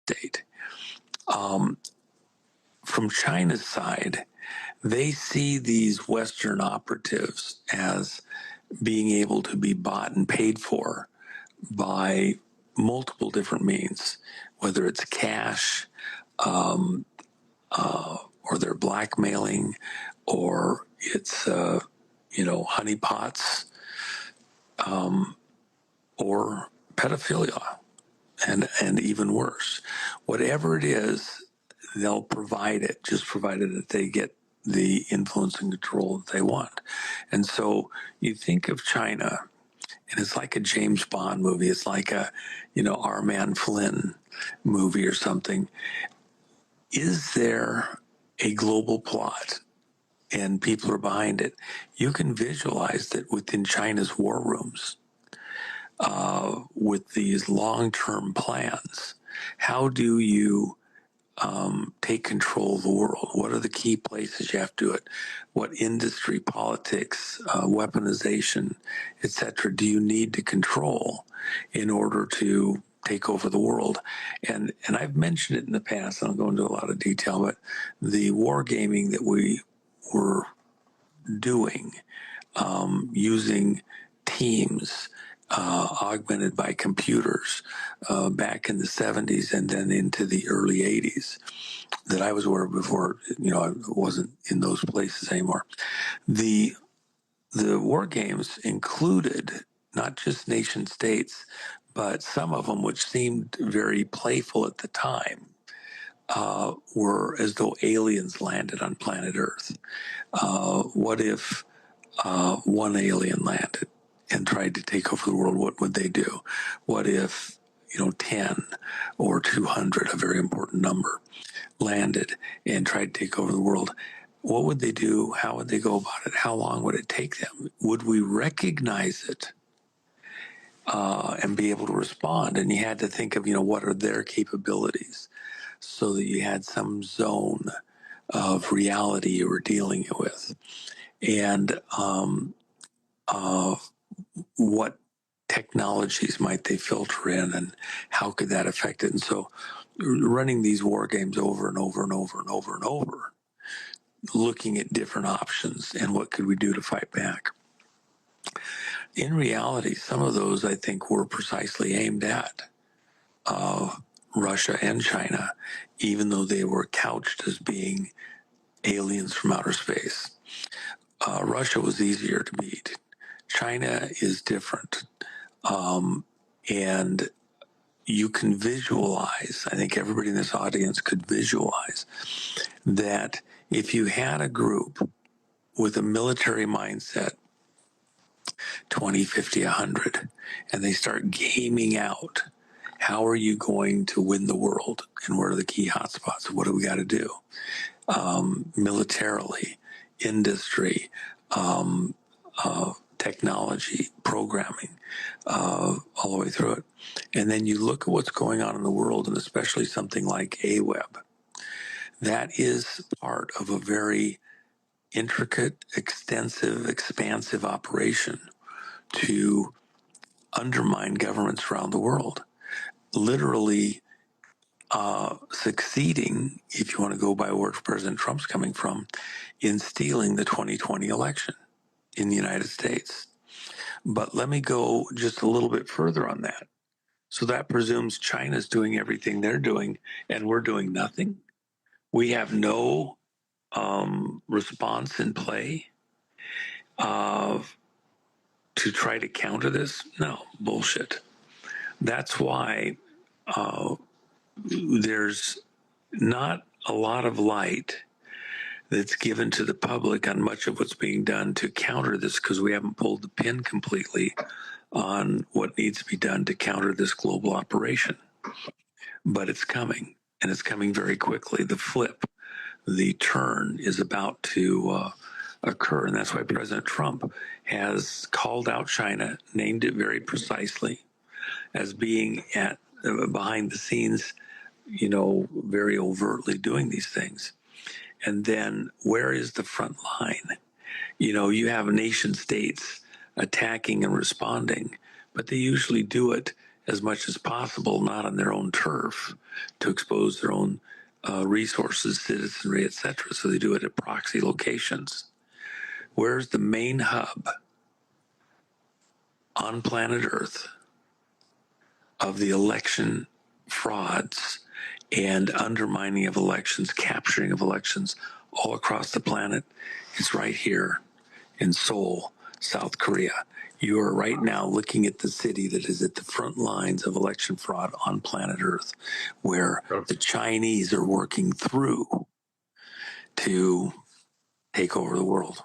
state. From China's side, they see these Western operatives as being able to be bought and paid for by multiple different means, whether it's cash, or they're blackmailing, or it's honeypots, or pedophilia, and even worse. Whatever it is, they'll provide it, just provided that they get the influence and control that they want. And so you think of China, and it's like a James Bond movie. It's like a, Our Man Flynn movie or something. Is there a global plot and people are behind it? You can visualize that within China's war rooms, with these long-term plans. How do you take control of the world? What are the key places you have to do it? What industry, politics, weaponization, etc. do you need to control in order to take over the world? And I've mentioned it in the past, and I'll go into a lot of detail, but the wargaming that we were doing, using teams, augmented by computers, back in the 70s and then into the early 80s, that I was aware of before, I wasn't in those places anymore. The war games included not just nation states, but some of them, which seemed very playful at the time, were as though aliens landed on planet Earth. What if one alien landed and tried to take over the world? What would they do? What if 10 or 200, a very important number, landed and tried to take over the world? What would they do? How would they go about it? How long would it take them? Would we recognize it and be able to respond? And you had to think of, what are their capabilities, so that you had some zone of reality you were dealing with. And what technologies might they filter in, and how could that affect it? And so running these war games over and over and over and over and over, looking at different options and what could we do to fight back. In reality, some of those, I think, were precisely aimed at Russia and China, even though they were couched as being aliens from outer space. Russia was easier to beat. China is different. And you can visualize, I think everybody in this audience could visualize, that if you had a group with a military mindset, 20, 50, 100, and they start gaming out, how are you going to win the world? And what are the key hotspots? What do we got to do? Militarily, industry, technology, programming, all the way through it. And then you look at what's going on in the world, and especially something like AWEB. That is part of a very intricate, extensive, expansive operation to undermine governments around the world. Literally succeeding, if you want to go by where President Trump's coming from, in stealing the 2020 election in the United States. But let me go just a little bit further on that. So that presumes China's doing everything they're doing and we're doing nothing. We have no response in play to try to counter this. No, bullshit. That's why there's not a lot of light that's given to the public on much of what's being done to counter this, because we haven't pulled the pin completely on what needs to be done to counter this global operation. But it's coming, and it's coming very quickly. The flip, the turn is about to occur, and that's why President Trump has called out China, named it very precisely as being at behind the scenes, very overtly doing these things. And then where is the front line? You have nation states attacking and responding, but they usually do it as much as possible, not on their own turf, to expose their own resources, citizenry, etc. So they do it at proxy locations. Where's the main hub on planet Earth of the election frauds and undermining of elections, capturing of elections all across the planet? It's right here in Seoul, South Korea. You are right now looking at the city that is at the front lines of election fraud on planet Earth, where the Chinese are working through to take over the world.